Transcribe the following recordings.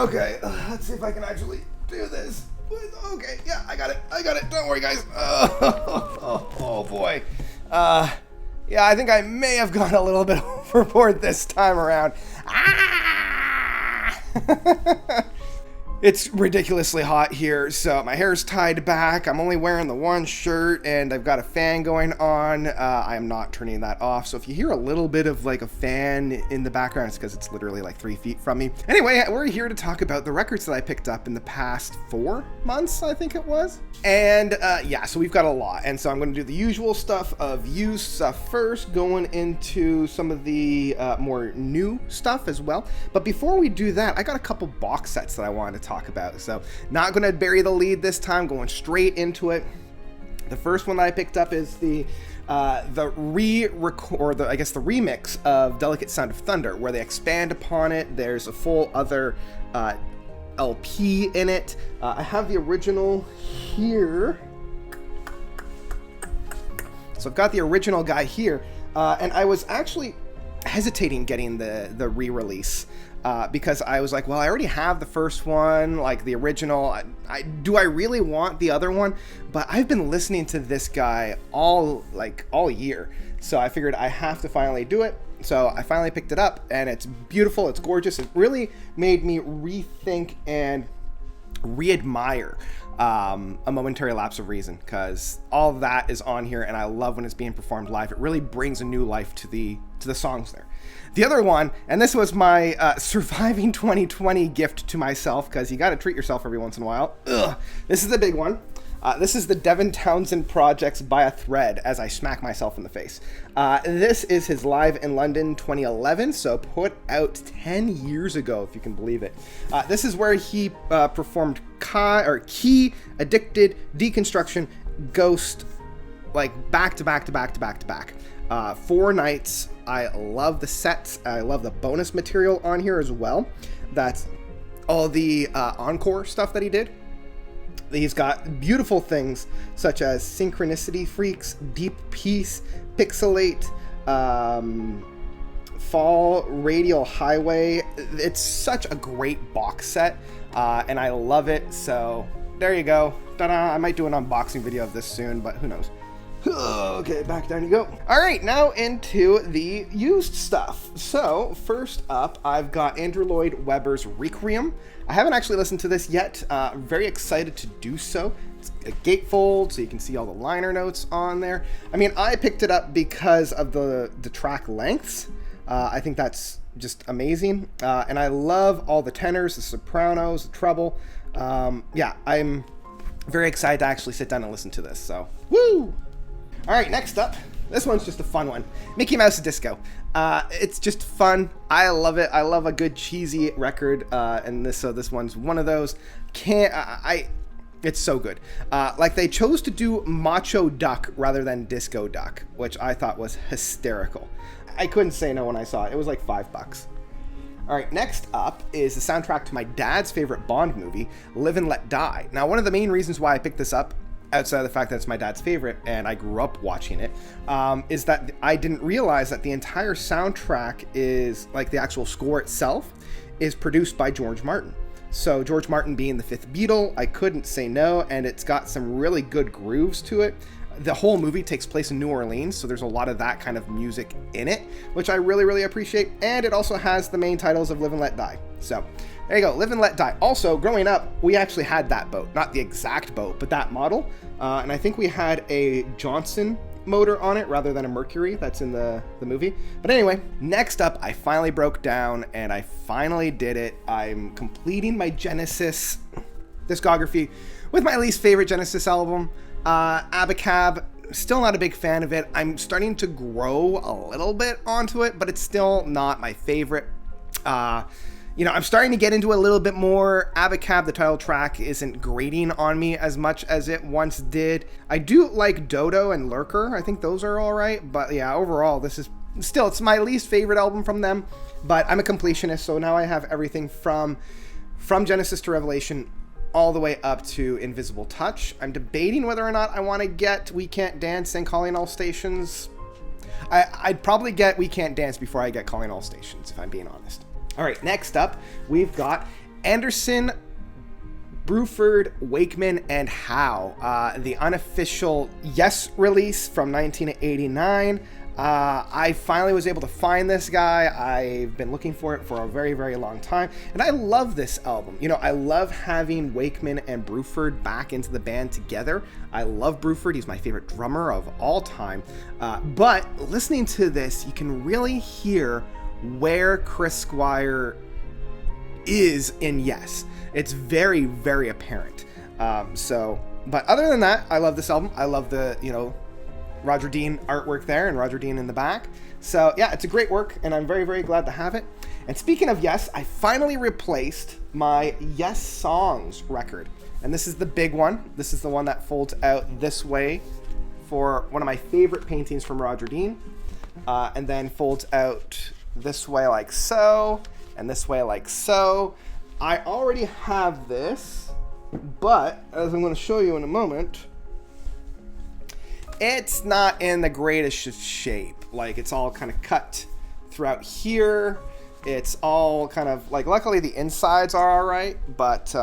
Okay, let's see if I can actually do this. Okay, yeah, I got it. Don't worry, guys. Oh boy. Yeah, I think I may have gone a little bit overboard this time around. Ah! It's ridiculously hot here, so my hair's tied back. I'm only wearing the one shirt, and I've got a fan going on. I am not turning that off, so if you hear a little bit of like a fan in the background, it's because it's literally like 3 feet from me. Anyway, we're here to talk about the records that I picked up in the past 4 months, I think it was. And yeah, so we've got a lot, and so I'm going to do the usual stuff of used stuff first, going into some of the more new stuff as well. But before we do that, I got a couple box sets that I wanted to talk about. So not going to bury the lead this time, going straight into it. The first one that I picked up is the remix of Delicate Sound of Thunder, where they expand upon it. There's a full other LP in it. I have the original here. So I've got the original guy here, and I was actually hesitating getting the re-release. Because I was like, well, I already have the first one, like the original. Do I really want the other one? But I've been listening to this guy all year, so I figured I have to finally do it. So I finally picked it up, and it's beautiful. It's gorgeous. It really made me rethink and re-admire A Momentary Lapse of Reason, because all of that is on here, and I love when it's being performed live. It really brings a new life to the songs there. The other one, and this was my surviving 2020 gift to myself, because you got to treat yourself every once in a while. This is the big one. This is the Devin Townsend Project's By a Thread, as I smack myself in the face. This is his Live in London 2011, so put out 10 years ago, if you can believe it. This is where he performed Key, Addicted, Deconstruction, Ghost, like back to back. 4 nights. I love the sets. I love the bonus material on here as well. That's all the encore stuff that he did. He's got beautiful things such as Synchronicity Freaks, Deep Peace, Pixelate, Fall, Radial Highway. It's such a great box set, and I love it. So there you go. Ta-da! I might do an unboxing video of this soon, but who knows. Okay, back down you go. All right, now into the used stuff. So first up, I've got Andrew Lloyd Webber's Requiem. I haven't actually listened to this yet. Very excited to do so. It's a gatefold, so you can see all the liner notes on there. I mean, I picked it up because of the track lengths. I think that's just amazing. And I love all the tenors, the sopranos, the treble. Yeah, I'm very excited to actually sit down and listen to this, so woo! All right, next up, this one's just a fun one. Mickey Mouse Disco. It's just fun. I love it. I love a good cheesy record, and this one's one of those. It's so good. Like they chose to do Macho Duck rather than Disco Duck, which I thought was hysterical. I couldn't say no when I saw it. It was like $5. All right, next up is the soundtrack to my dad's favorite Bond movie, Live and Let Die. Now, one of the main reasons why I picked this up, outside of the fact that it's my dad's favorite and I grew up watching it, is that I didn't realize that the entire soundtrack is, like the actual score itself, is produced by George Martin. So George Martin being the fifth Beatle, I couldn't say no, and it's got some really good grooves to it. The whole movie takes place in New Orleans, so there's a lot of that kind of music in it, which I really, really appreciate. And it also has the main titles of Live and Let Die. So there you go, Live and Let Die. Also, growing up, we actually had that boat. Not the exact boat, but that model. And I think we had a Johnson motor on it rather than a Mercury that's in the movie. But anyway, next up, I finally broke down and I finally did it. I'm completing my Genesis discography with my least favorite Genesis album, Abba Cab. Still not a big fan of it. I'm starting to grow a little bit onto it, but it's still not my favorite. I'm starting to get into a little bit more. Abba Cab, the title track, isn't grating on me as much as it once did. I do like Dodo and Lurker. I think those are all right. But yeah, overall, this is still, it's my least favorite album from them. But I'm a completionist, so now I have everything from Genesis to Revelation all the way up to Invisible Touch. I'm debating whether or not I want to get We Can't Dance and Calling All Stations. I'd probably get We Can't Dance before I get Calling All Stations, if I'm being honest. All right, next up, we've got Anderson, Bruford, Wakeman, and Howe. The unofficial Yes release from 1989. I finally was able to find this guy. I've been looking for it for a very, very long time. And I love this album. You know, I love having Wakeman and Bruford back into the band together. I love Bruford. He's my favorite drummer of all time. But listening to this, you can really hear where Chris Squire is in Yes. It's very, very apparent. But other than that, I love this album. I love the, Roger Dean artwork there and Roger Dean in the back. So yeah, it's a great work and I'm very, very glad to have it. And speaking of Yes, I finally replaced my Yes Songs record. And this is the big one. This is the one that folds out this way for one of my favorite paintings from Roger Dean. And then folds out this way like so, and this way like so. I already have this, but as I'm going to show you in a moment, it's not in the greatest shape. Like, it's all kind of cut throughout here. It's all kind of like, luckily the insides are all right, but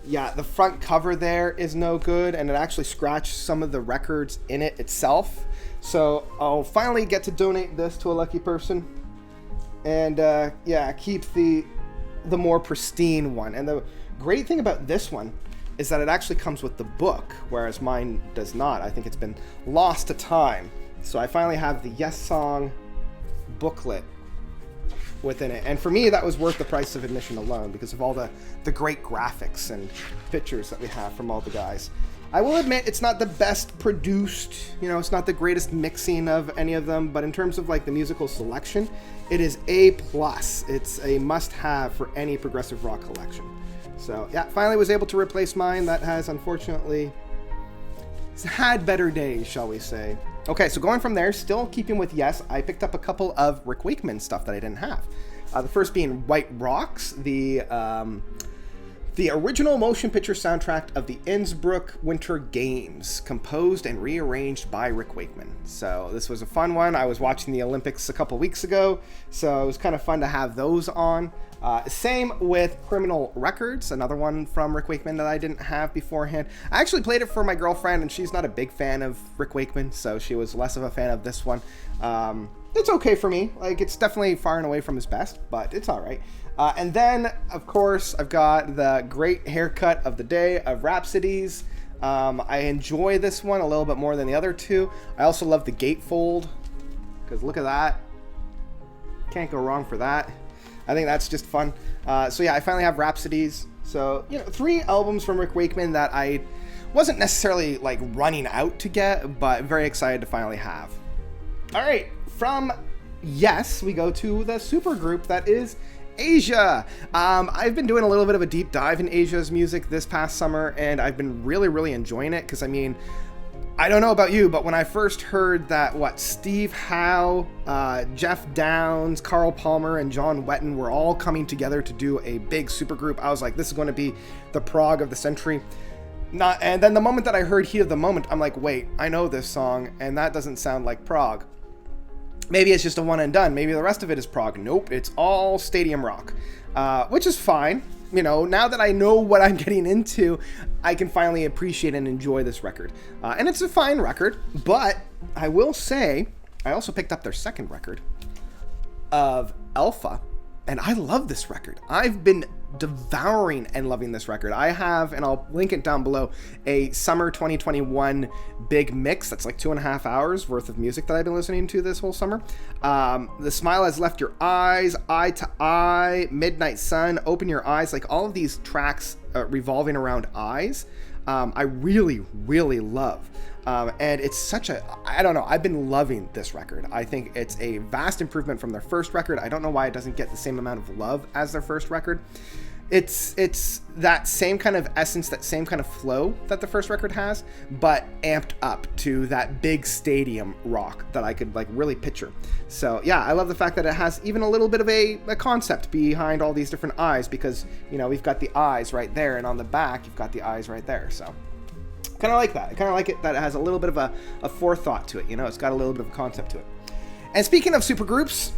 yeah, the front cover there is no good, and it actually scratched some of the records in it itself. So I'll finally get to donate this to a lucky person, and yeah, keep the more pristine one. And the great thing about this one is that it actually comes with the book, whereas mine does not. I think it's been lost to time. So I finally have the Yes Song booklet within it. And for me, that was worth the price of admission alone because of all the great graphics and pictures that we have from all the guys. I will admit it's not the best produced, it's not the greatest mixing of any of them, but in terms of like the musical selection, it is A+. It's a must-have for any progressive rock collection. So yeah, finally was able to replace mine. That has unfortunately had better days, shall we say. Okay, so going from there, still keeping with Yes, I picked up a couple of Rick Wakeman stuff that I didn't have. The first being White Rocks, the original motion picture soundtrack of the Innsbruck Winter Games, composed and rearranged by Rick Wakeman. So this was a fun one. I was watching the Olympics a couple weeks ago, so it was kind of fun to have those on. Same with Criminal Records, another one from Rick Wakeman that I didn't have beforehand. I actually played it for my girlfriend, and she's not a big fan of Rick Wakeman, so she was less of a fan of this one. It's okay for me. Like, it's definitely far and away from his best, but it's all right. And then, of course, I've got the great haircut of the day of Rhapsodies. I enjoy this one a little bit more than the other two. I also love the gatefold, because look at that. Can't go wrong for that. I think that's just fun. So yeah, I finally have Rhapsodies. So, 3 albums from Rick Wakeman that I wasn't necessarily like running out to get, but very excited to finally have. All right, from Yes, we go to the supergroup that is Asia. I've been doing a little bit of a deep dive in Asia's music this past summer, and I've been really, really enjoying it because, I don't know about you, but when I first heard that, Steve Howe, Jeff Downs, Carl Palmer, and John Wetton were all coming together to do a big supergroup, I was like, this is going to be the prog of the century. And then the moment that I heard Heat of the Moment, I'm like, wait, I know this song, and that doesn't sound like prog. Maybe it's just a one and done. Maybe the rest of it is prog. Nope, it's all stadium rock, which is fine. Now that I know what I'm getting into, I can finally appreciate and enjoy this record. And it's a fine record, but I will say, I also picked up their second record of Alpha, and I love this record. I've been devouring and loving this record. I have, and I'll link it down below, a summer 2021 big mix that's like 2.5 hours worth of music that I've been listening to this whole summer. The Smile Has Left Your Eyes, Eye to Eye, Midnight Sun, Open Your Eyes, like all of these tracks revolving around eyes, I really, really love. And it's such I don't know, I've been loving this record. I think it's a vast improvement from their first record. I don't know why it doesn't get the same amount of love as their first record. It's that same kind of essence, that same kind of flow that the first record has, but amped up to that big stadium rock that I could like really picture. So yeah, I love the fact that it has even a little bit of a concept behind all these different eyes, because we've got the eyes right there, and on the back you've got the eyes right there. So kind of like that. I kind of like it that it has a little bit of a forethought to it. It's got a little bit of a concept to it. And speaking of supergroups,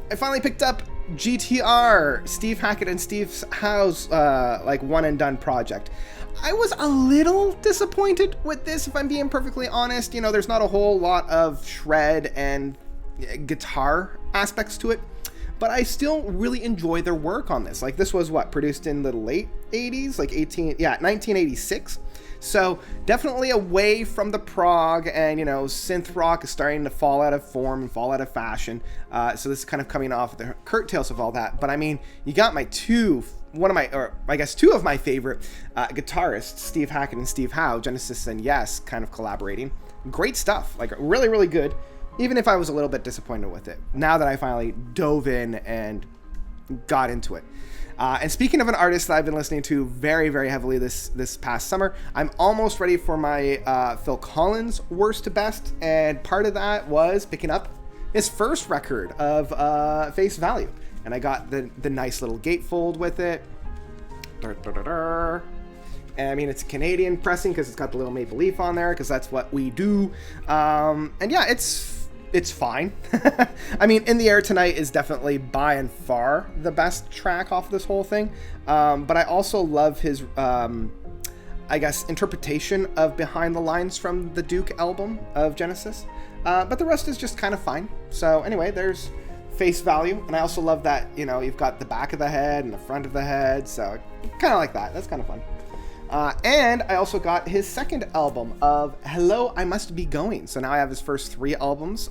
I finally picked up GTR, Steve Hackett and Steve Howe's like one and done project. I was a little disappointed with this, if I'm being perfectly honest. You know, there's not a whole lot of shred and guitar aspects to it, but I still really enjoy their work on this. Like, this was produced in the late 80s, like 1986. So definitely away from the prog, and you know, synth rock is starting to fall out of form and fall out of fashion. So this is kind of coming off the curtails of all that. But I mean, you got two of my favorite guitarists, Steve Hackett and Steve Howe, Genesis and Yes, kind of collaborating. Great stuff, like really, really good. Even if I was a little bit disappointed with it, now that I finally dove in and got into it. And speaking of an artist that I've been listening to very, very heavily this past summer, I'm almost ready for my Phil Collins worst to best, and part of that was picking up his first record of Face Value, and I got the nice little gatefold with it. And I mean, it's a Canadian pressing because it's got the little maple leaf on there, because that's what we do. And yeah, it's fine. I mean, In the Air Tonight is definitely by and far the best track off this whole thing. But I also love his, I guess, interpretation of Behind the Lines from the Duke album of Genesis. But the rest is just kind of fine. So anyway, there's Face Value. And I also love that, you know, you've got the back of the head and the front of the head. So kind of like that. That's kind of fun. And I also got his second album of Hello, I Must Be Going. So now I have his first 3 albums.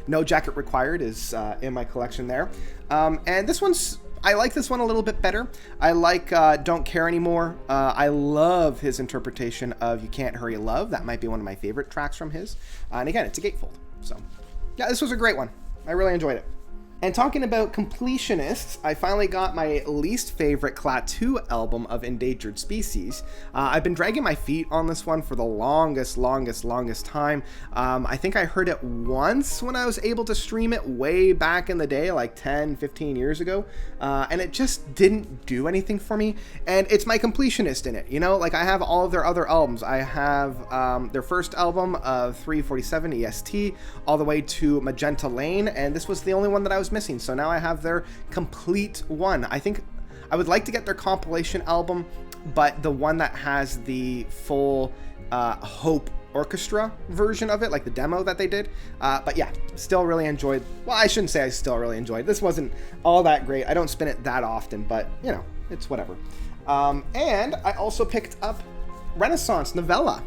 No Jacket Required is in my collection there. And I like this one a little bit better. I like Don't Care Anymore. I love his interpretation of You Can't Hurry Love. That might be one of my favorite tracks from his. And again, it's a gatefold. So yeah, this was a great one. I really enjoyed it. And talking about completionists, I finally got my least favorite Klaatu album of Endangered Species. I've been dragging my feet on this one for the longest time. I think I heard it once when I was able to stream it way back in the day, like 10, 15 years ago. And it just didn't do anything for me. And it's my completionist in it, you know? Like, I have all of their other albums. I have their first album of 347 EST all the way to Magenta Lane, and this was the only one that I was missing. So now I have their complete one. I think I would like to get their compilation album, but the one that has the full Hope orchestra version of it, like the demo that they did. But yeah, still really enjoyed. Well, I shouldn't say I still really enjoyed. This wasn't all that great. I don't spin it that often, but you know, it's whatever. And I also picked up Renaissance Novella.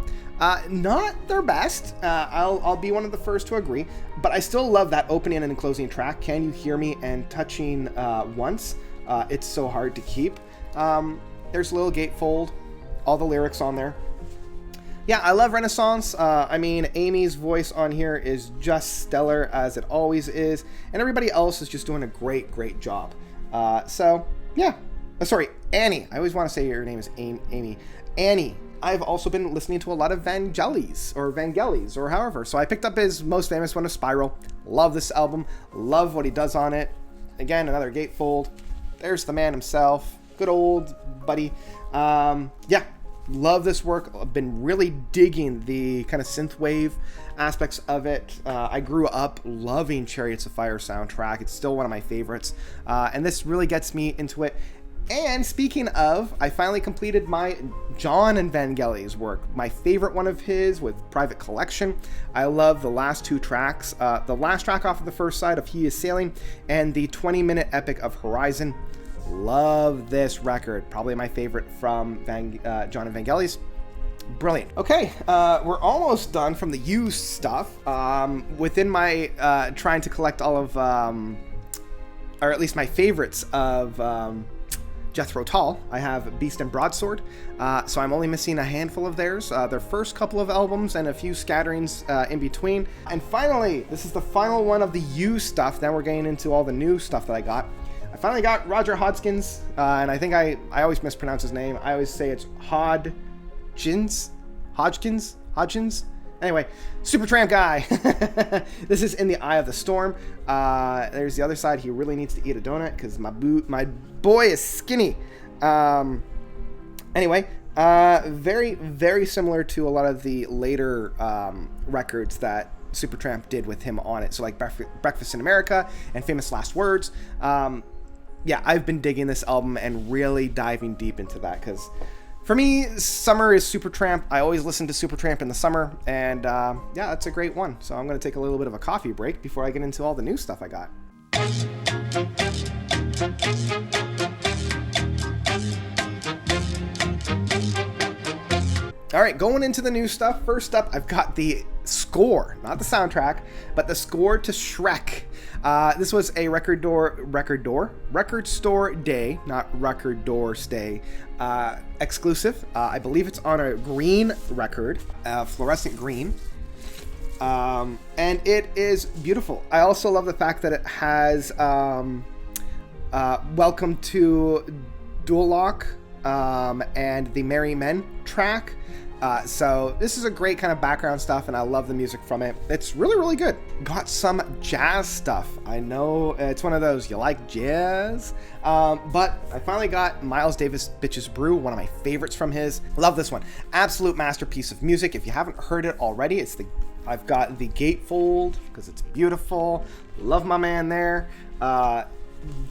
Not their best. I'll be one of the first to agree, but I still love that opening and closing track, Can You Hear Me and Touching Once. It's so hard to keep. There's a little gatefold, all the lyrics on there. Yeah, I love Renaissance. I mean, Amy's voice on here is just stellar, as it always is, and everybody else is just doing a great job. So yeah. Sorry, Annie. I always want to say your name is Amy. Annie. I've also been listening to a lot of Vangelis, or however. So I picked up his most famous one of Spiral. Love this album. Love what he does on it. Again, another gatefold. There's the man himself. Good old buddy. Yeah, love this work. I've been really digging the kind of synthwave aspects of it. I grew up loving Chariots of Fire soundtrack. It's still one of my favorites. And this really gets me into it. And speaking of, I finally completed my John and Vangelis work. My favorite one of his with Private Collection. I love the last 2 tracks. The last track off of the first side of He Is Sailing and the 20-minute epic of Horizon. Love this record. Probably my favorite from John and Vangelis. Brilliant. Okay, we're almost done from the used stuff. Within my trying to collect all of, or at least my favorites of Jethro Tull, I have Beast and Broadsword, so I'm only missing a handful of theirs, their first couple of albums and a few scatterings in between. And finally, this is the final one of the used stuff. Now we're getting into all the new stuff that I got. I finally got Roger Hodgkins, and I think I always mispronounce his name. I always say it's Hodgkins. Anyway, Supertramp guy. This is In the Eye of the Storm. There's the other side. He really needs to eat a donut because my boy is skinny. Anyway, very, very similar to a lot of the later records that Supertramp did with him on it. So like Breakfast in America and Famous Last Words. Yeah, I've been digging this album and really diving deep into that, because for me, summer is Supertramp. I always listen to Supertramp in the summer, and yeah, that's a great one. So I'm going to take a little bit of a coffee break before I get into all the new stuff I got. All right, going into the new stuff. First up, I've got the score, not the soundtrack, but the score to Shrek. This was a record store day, not record door stay, exclusive. I believe it's on a green record, fluorescent green. And it is beautiful. I also love the fact that it has Welcome to Dual Lock and the Merry Men track. So this is a great kind of background stuff, and I love the music from it. It's really, really good. Got some jazz stuff. I know it's one of those, you like jazz? But I finally got Miles Davis' Bitches Brew, one of my favorites from his. Love this one. Absolute masterpiece of music. If you haven't heard it already, I've got the gatefold because it's beautiful. Love my man there.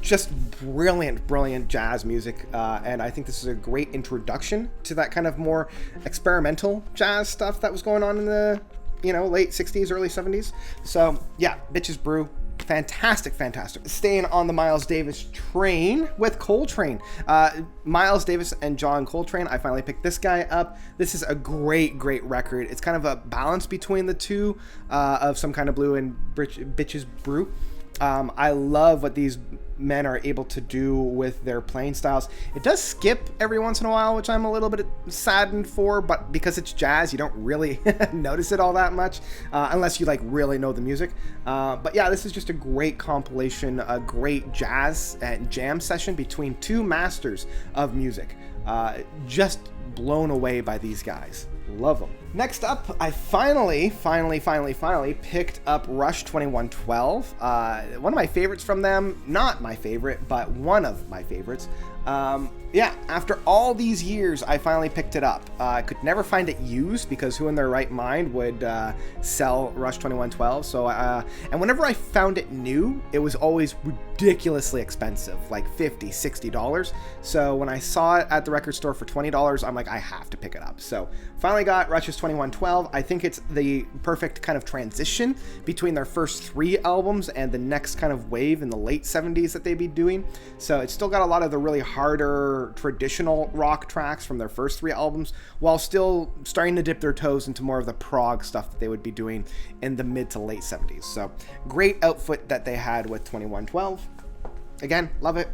Just brilliant jazz music, and I think this is a great introduction to that kind of more experimental jazz stuff that was going on in the late 60s, early 70s. So yeah, Bitches Brew, fantastic. Staying on the Miles Davis train with Coltrane. Miles Davis and John Coltrane, I finally picked this guy up. This is a great record. It's kind of a balance between the two, of Some Kind of Blue and Bitches Brew. I love what these men are able to do with their playing styles. It does skip every once in a while, which I'm a little bit saddened for, but because it's jazz, you don't really notice it all that much, unless you really know the music. But yeah, this is just a great compilation, a great jazz and jam session between two masters of music. Just blown away by these guys. Love them. Next up, I finally picked up Rush 2112. One of my favorites from them. Not my favorite, but one of my favorites. Yeah, after all these years, I finally picked it up. I could never find it used, because who in their right mind would sell Rush 2112? So, and whenever I found it new, it was always ridiculously expensive, like $50, $60. So when I saw it at the record store for $20, I'm like, I have to pick it up. So finally got Rush's 2112. I think it's the perfect kind of transition between their first 3 albums and the next kind of wave in the late 70s that they'd be doing. So it's still got a lot of the really harder traditional rock tracks from their first 3 albums, while still starting to dip their toes into more of the prog stuff that they would be doing in the mid to late 70s. So great outfit that they had with 2112. Again, love it.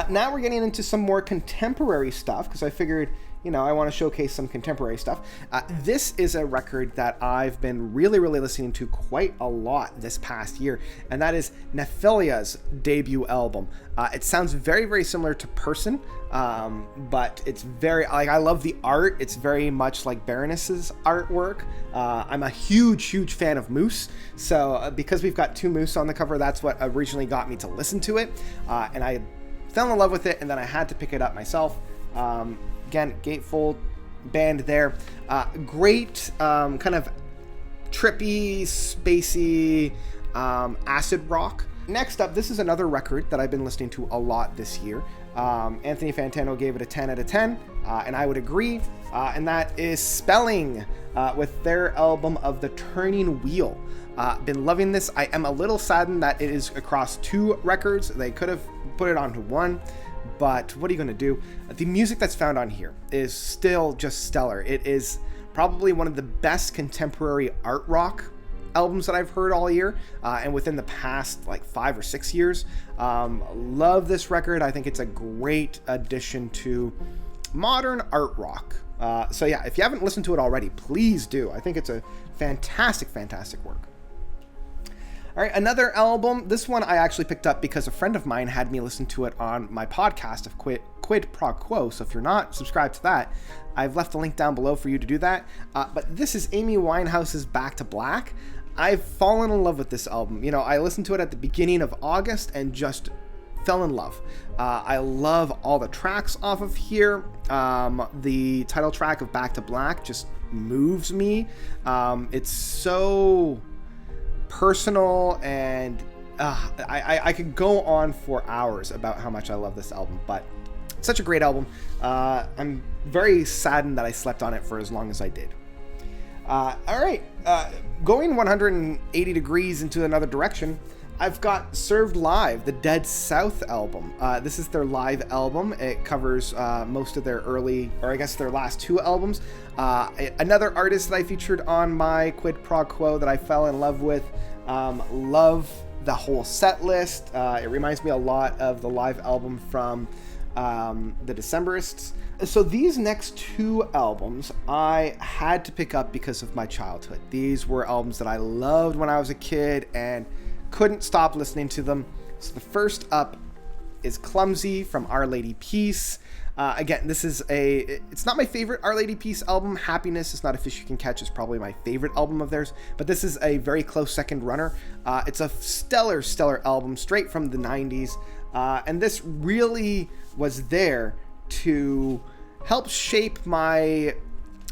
Now we're getting into some more contemporary stuff, because I figured, I want to showcase some contemporary stuff. This is a record that I've been really listening to quite a lot this past year, and that is Nephilia's debut album. It sounds very similar to Person, but it's very, I love the art. It's very much like Baroness's artwork. I'm a huge fan of Moose, so because we've got 2 Moose on the cover, that's what originally got me to listen to it, and I fell in love with it, and then I had to pick it up myself. Again, gatefold band there. Great kind of trippy, spacey acid rock. Next up, this is another record that I've been listening to a lot this year. Anthony Fantano gave it a 10 out of 10, and I would agree. And that is Spelling with their album of The Turning Wheel. Been loving this. I am a little saddened that it is across 2 records. They could have put it onto 1. But what are you going to do? The music that's found on here is still just stellar. It is probably one of the best contemporary art rock albums that I've heard all year, and within the past 5 or 6 years. Love this record. I think it's a great addition to modern art rock. So yeah, if you haven't listened to it already, please do. I think it's a fantastic work. All right, another album. This one I actually picked up because a friend of mine had me listen to it on my podcast of Quid Pro Quo. So if you're not subscribed to that, I've left a link down below for you to do that. But this is Amy Winehouse's Back to Black. I've fallen in love with this album. I listened to it at the beginning of August and just fell in love. I love all the tracks off of here. The title track of Back to Black, just moves me. It's so personal, and I could go on for hours about how much I love this album, but it's such a great album. I'm very saddened that I slept on it for as long as I did. All right, going 180 degrees into another direction, I've got Served Live, the Dead South album. This is their live album. It covers most of their early, or I guess their last two albums. Another artist that I featured on my Quid Pro Quo that I fell in love with. Love the whole set list. It reminds me a lot of the live album from the Decemberists. So these next two albums I had to pick up because of my childhood. These were albums that I loved when I was a kid and couldn't stop listening to them. So the first up is Clumsy from Our Lady Peace. Again, this is it's not my favorite Our Lady Peace album. Happiness Is Not a Fish You Can Catch is probably my favorite album of theirs, but this is a very close second runner. It's a stellar album straight from the 90s. And this really was there to help shape my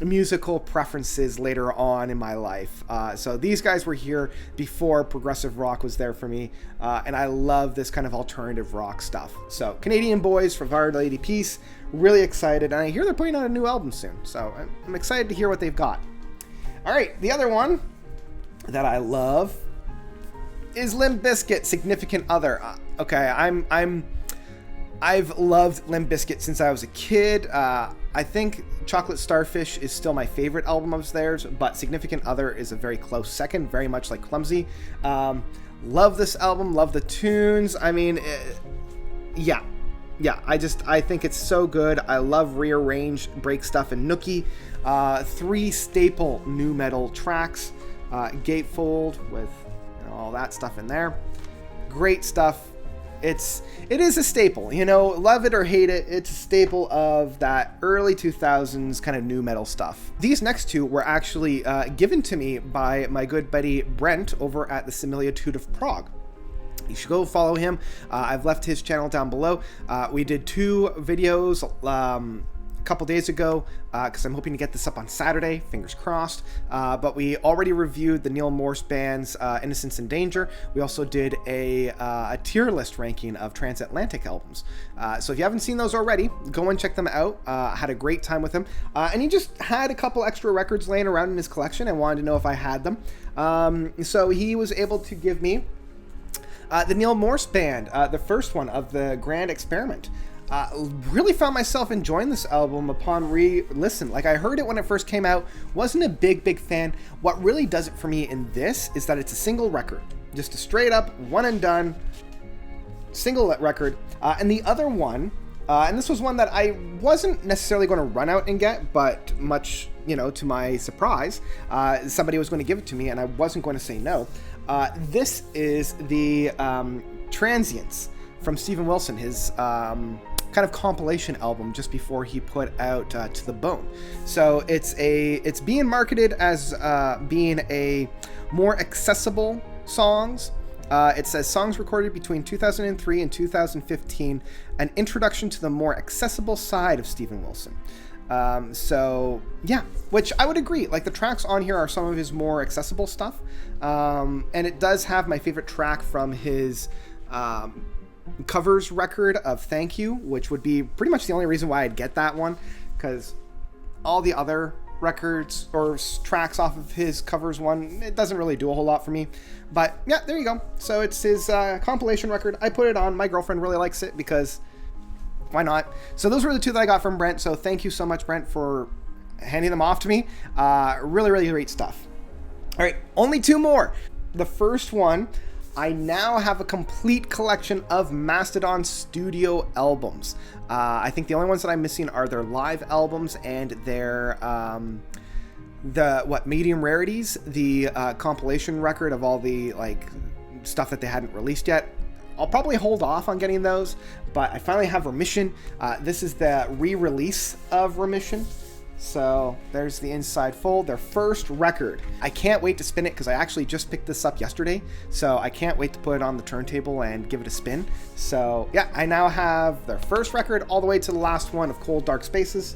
musical preferences later on in my life. So these guys were here before progressive rock was there for me, and I love this kind of alternative rock stuff. So Canadian boys from Our Lady Peace, really excited, and I hear they're putting out a new album soon, so I'm excited to hear what they've got. All right, the other one that I love is Limp Bizkit, Significant Other. Okay, I've loved Limp Bizkit since I was a kid. I think Chocolate Starfish is still my favorite album of theirs, but Significant Other is a very close second, very much like Clumsy. Love this album, love the tunes. I mean, yeah, I think it's so good. I love rearranged break stuff and Nookie. 3 staple nu metal tracks, Gatefold with all that stuff in there. Great stuff. It is a staple, love it or hate it, it's a staple of that early 2000s kind of nu metal stuff. These next two were actually given to me by my good buddy Brent over at the Similitude of Prague. You should go follow him. I've left his channel down below. We did 2 videos a couple days ago, because I'm hoping to get this up on Saturday, fingers crossed, but we already reviewed the Neil Morse band's Innocence and Danger. We also did a tier list ranking of transatlantic albums, so if you haven't seen those already, go and check them out. Had a great time with him, and he just had a couple extra records laying around in his collection and wanted to know if I had them, so he was able to give me the Neil Morse band, the first one of the Grand Experiment. Really found myself enjoying this album upon re-listen. Like, I heard it when it first came out, wasn't a big fan. What really does it for me in this is that it's a single record. Just a straight up, one and done, single record. And the other one, and this was one that I wasn't necessarily going to run out and get, but much, to my surprise, somebody was going to give it to me and I wasn't going to say no. This is the Transients from Steven Wilson, his kind of compilation album just before he put out To the Bone. So it's being marketed as being a more accessible songs. It says songs recorded between 2003 and 2015, an introduction to the more accessible side of Steven Wilson. So yeah, which I would agree. Like, the tracks on here are some of his more accessible stuff, and it does have my favorite track from his covers record of Thank You, which would be pretty much the only reason why I'd get that one, because all the other records or tracks off of his covers one, it doesn't really do a whole lot for me. But yeah, there you go. So it's his compilation record. I put it on. My girlfriend really likes it because why not? So those were the 2 that I got from Brent. So thank you so much, Brent, for handing them off to me. Really great stuff. All right, only 2 more. The first one, I now have a complete collection of Mastodon studio albums. I think the only ones that I'm missing are their live albums and their medium rarities, the compilation record of all the stuff that they hadn't released yet. I'll probably hold off on getting those, but I finally have Remission. This is the re-release of Remission. So there's the inside fold, their first record. I can't wait to spin it because I actually just picked this up yesterday. So I can't wait to put it on the turntable and give it a spin. So yeah, I now have their first record all the way to the last one of Cold Dark Spaces.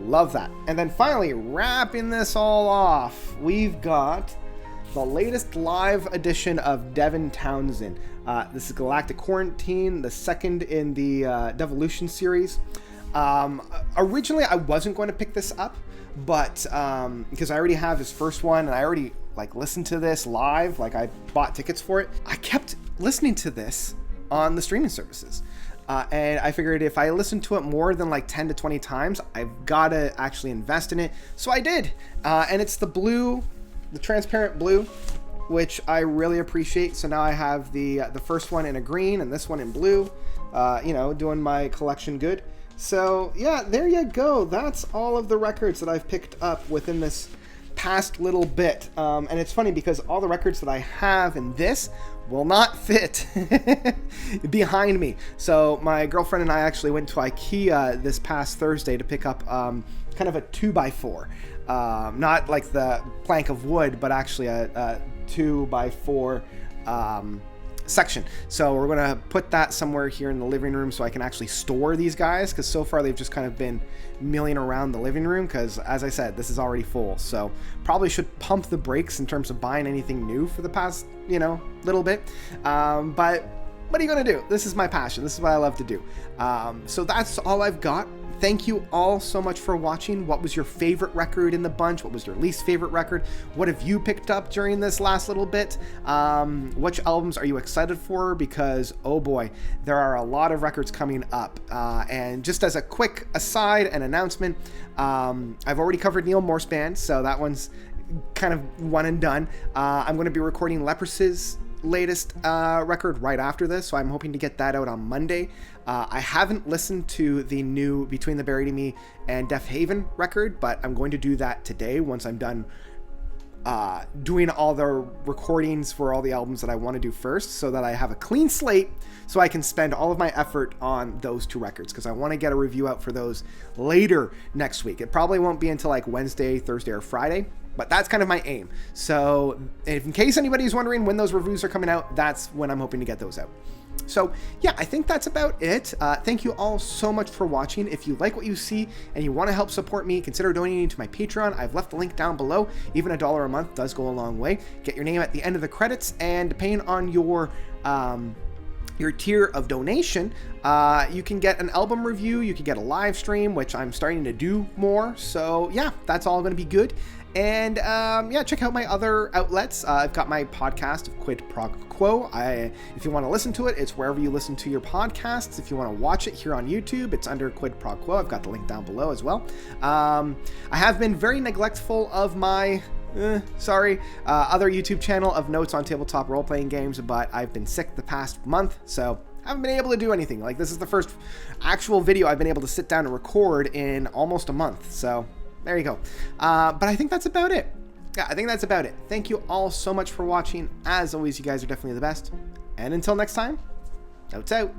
Love that. And then finally, wrapping this all off, we've got the latest live edition of Devin Townsend. This is Galactic Quarantine, the second in the Devolution series. Originally, I wasn't going to pick this up, but because I already have his first one, and I already listened to this live, I bought tickets for it. I kept listening to this on the streaming services. And I figured if I listen to it more than 10 to 20 times, I've got to actually invest in it. So I did. And it's the blue, the transparent blue, which I really appreciate. So now I have the first one in a green and this one in blue, doing my collection good. So yeah, there you go. That's all of the records that I've picked up within this past little bit. And it's funny because all the records that I have in this will not fit behind me. So my girlfriend and I actually went to IKEA this past Thursday to pick up kind of a 2x4. Not like the plank of wood, but actually a 2x4 section. So we're going to put that somewhere here in the living room so I can actually store these guys, because so far they've just kind of been milling around the living room because, as I said, this is already full. So probably should pump the brakes in terms of buying anything new for the past, little bit. But what are you going to do? This is my passion. This is what I love to do. So that's all I've got. Thank you all so much for watching. What was your favorite record in the bunch? What was your least favorite record? What have you picked up during this last little bit? Which albums are you excited for? Because, oh boy, there are a lot of records coming up. And just as a quick aside and announcement, I've already covered Neil Morse Band, so that one's kind of one and done. I'm going to be recording Leprous' latest record right after this, so I'm hoping to get that out on Monday. I haven't listened to the new Between the Buried and Me and Death Haven record, but I'm going to do that today once I'm done doing all the recordings for all the albums that I want to do first, so that I have a clean slate so I can spend all of my effort on those two records, because I want to get a review out for those later next week. It probably won't be until Wednesday, Thursday, or Friday, but that's kind of my aim. So if, in case anybody's wondering when those reviews are coming out, that's when I'm hoping to get those out. So yeah, I think that's about it. Thank you all so much for watching. If you like what you see and you want to help support me, consider donating to my Patreon. I've left the link down below. Even $1 a month does go a long way. Get your name at the end of the credits, and depending on your tier of donation, you can get an album review, you can get a live stream, which I'm starting to do more. So yeah, that's all going to be good. And yeah, check out my other outlets. I've got my podcast of Quid Pro Quo. If you want to listen to it, it's wherever you listen to your podcasts. If you want to watch it here on YouTube, it's under Quid Pro Quo. I've got the link down below as well. I have been very neglectful of my other YouTube channel of notes on tabletop role-playing games, but I've been sick the past month, so I haven't been able to do anything. This is the first actual video I've been able to sit down and record in almost a month, so there you go. But I think that's about it. Yeah, I think that's about it. Thank you all so much for watching. As always, you guys are definitely the best. And until next time, notes out.